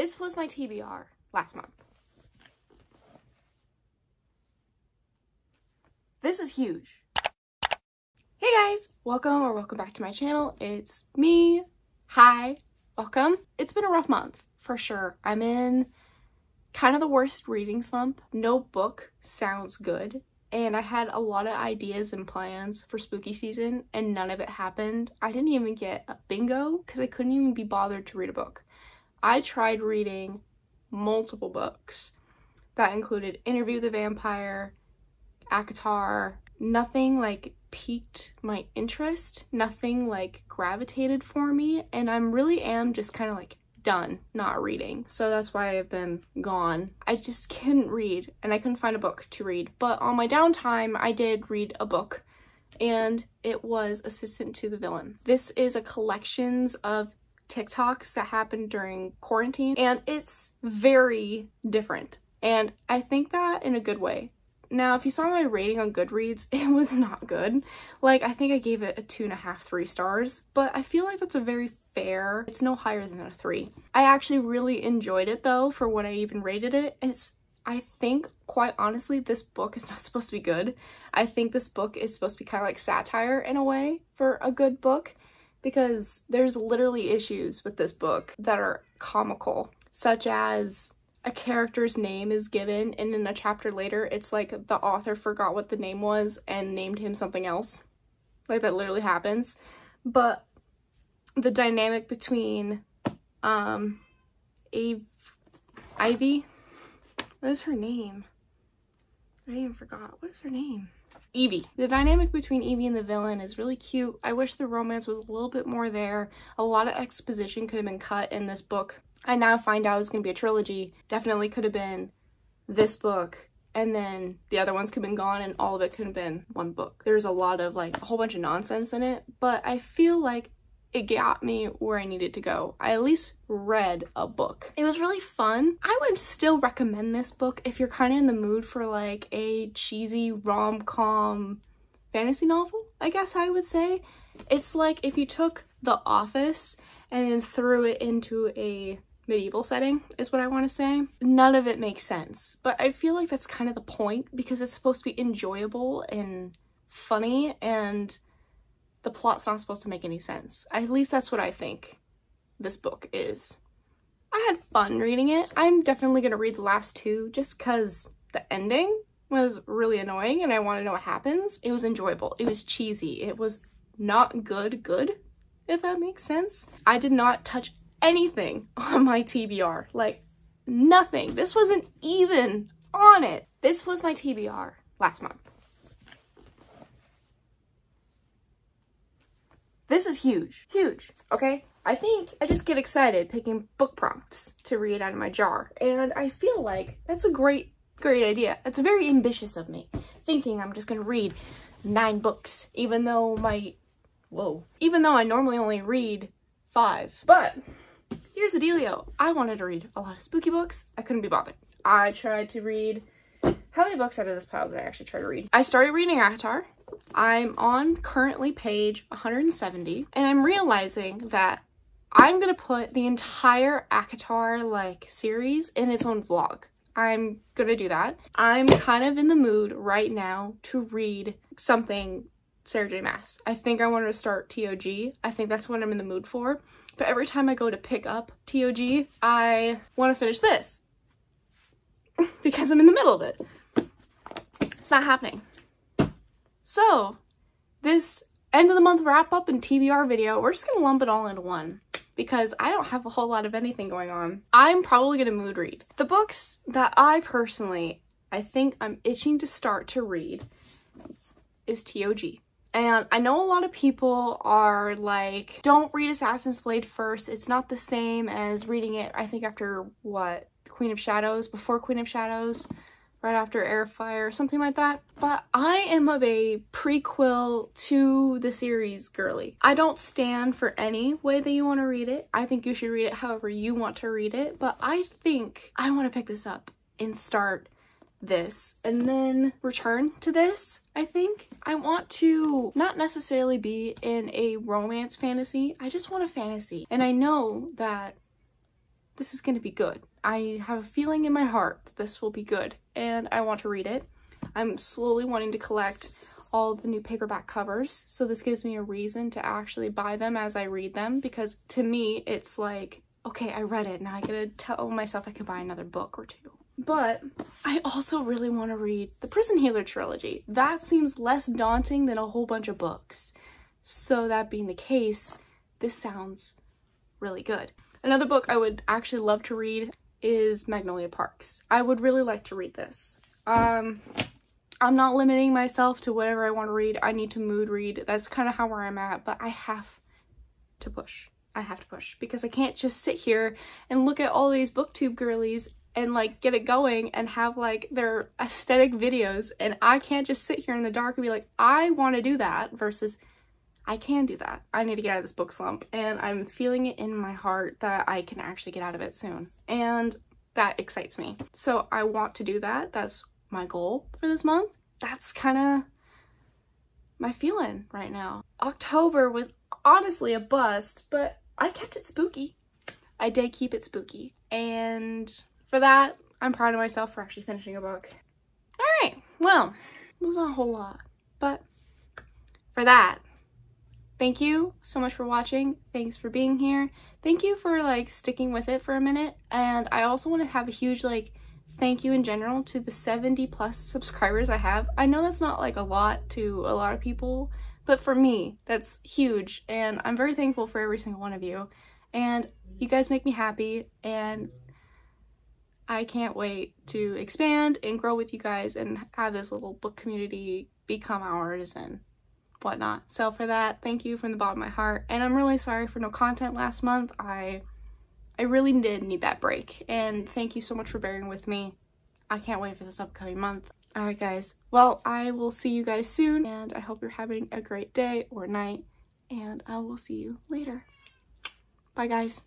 This was my TBR last month. This is huge. Hey guys, welcome back to my channel. It's me. Hi, welcome. It's been a rough month for sure. I'm in kind of the worst reading slump. No book sounds good. And I had a lot of ideas and plans for spooky season and none of it happened. I didn't even get a bingo because I couldn't even be bothered to read a book. I tried reading multiple books that included Interview with the Vampire, ACOTAR. Nothing like piqued my interest, nothing like gravitated for me, and I really am just kind of like done not reading. So that's why I've been gone. I just couldn't read and I couldn't find a book to read, but on my downtime I did read a book and it was Assistant to the Villain. This is a collections of TikToks that happened during quarantine and it's very different and I think that in a good way. Now, if you saw my rating on Goodreads, it was not good. Like, I think I gave it a 2.5, 3 stars, but I feel like that's a very fair, it's no higher than a 3. I actually really enjoyed it though, for what I even rated it. I think, quite honestly, this book is not supposed to be good. I think this book is supposed to be kind of like satire in a way for a good book, because there's literally issues with this book that are comical, such as a character's name is given and in a chapter later it's like the author forgot what the name was and named him something else. Like, that literally happens. But the dynamic between Ivy, what is her name? I even forgot. What is her name? Evie. The dynamic between Evie and the villain is really cute. I wish the romance was a little bit more there. A lot of exposition could have been cut in this book. I now find out it's going to be a trilogy. Definitely could have been this book and then the other ones could have been gone and all of it could have been one book. There's a lot of like a whole bunch of nonsense in it, but I feel like it got me where I needed to go. I at least read a book. It was really fun. I would still recommend this book if you're kind of in the mood for like a cheesy rom-com fantasy novel, I guess I would say. It's like if you took The Office and then threw it into a medieval setting, is what I want to say. None of it makes sense, but I feel like that's kind of the point because it's supposed to be enjoyable and funny and the plot's not supposed to make any sense. At least that's what I think this book is. I had fun reading it. I'm definitely going to read the last 2 just because the ending was really annoying and I want to know what happens. It was enjoyable. It was cheesy. It was not good, if that makes sense. I did not touch anything on my TBR. Like, nothing. This wasn't even on it. This was my TBR last month. This is huge. Huge, okay? I think I just get excited picking book prompts to read out of my jar, and I feel like that's a great idea. It's very ambitious of me, thinking I'm just gonna read 9 books, even though I normally only read 5. But here's the dealio. I wanted to read a lot of spooky books. I couldn't be bothered. I tried to read, how many books out of this pile did I actually try to read? I started reading ACOTAR. I'm on currently page 170, and I'm realizing that I'm gonna put the entire ACOTAR like series in its own vlog. I'm gonna do that. I'm kind of in the mood right now to read something Sarah J Maas. I think I want to start TOG. I think that's what I'm in the mood for. But every time I go to pick up TOG, I want to finish this because I'm in the middle of it. It's not happening. So this end of the month wrap up and TBR video, we're just gonna lump it all into one because I don't have a whole lot of anything going on. I'm probably gonna mood read. The books that I think I'm itching to start to read is TOG. And I know a lot of people are like, don't read Assassin's Blade first. It's not the same as reading it, I think, after what? Queen of Shadows? Before Queen of Shadows? Right after Heir of Fire? Something like that. But I am of a prequel to the series girly. I don't stand for any way that you want to read it. I think you should read it however you want to read it. But I think I want to pick this up and start this and then return to this. I think I want to not necessarily be in a romance fantasy. I just want a fantasy. And I know that this is going to be good. I have a feeling in my heart that this will be good, and I want to read it. I'm slowly wanting to collect all the new paperback covers, so this gives me a reason to actually buy them as I read them, because to me it's like, okay, I read it, now I gotta tell myself I can buy another book or two. But I also really want to read the Prison Healer trilogy. That seems less daunting than a whole bunch of books. So that being the case, this sounds really good. Another book I would actually love to read is Magnolia Parks. I would really like to read this. I'm not limiting myself to whatever I want to read. I need to mood read. That's kind of how where I'm at, but I have to push. I have to push because I can't just sit here and look at all these booktube girlies and like get it going and have like their aesthetic videos, and I can't just sit here in the dark and be like, I want to do that, versus I can do that. I need to get out of this book slump, and I'm feeling it in my heart that I can actually get out of it soon, and that excites me. So I want to do that. That's my goal for this month. That's kind of my feeling right now. October was honestly a bust, but I kept it spooky. I did keep it spooky, and for that, I'm proud of myself for actually finishing a book. Alright, well, it was not a whole lot, but for that, thank you so much for watching. Thanks for being here. Thank you for like sticking with it for a minute, and I also want to have a huge like thank you in general to the 70+ subscribers I have. I know that's not like a lot to a lot of people, but for me, that's huge, and I'm very thankful for every single one of you, and you guys make me happy, and I can't wait to expand and grow with you guys and have this little book community become ours and whatnot. So for that, thank you from the bottom of my heart, and I'm really sorry for no content last month. I really did need that break, and thank you so much for bearing with me. I can't wait for this upcoming month. Alright guys, well, I will see you guys soon, and I hope you're having a great day or night, and I will see you later. Bye guys.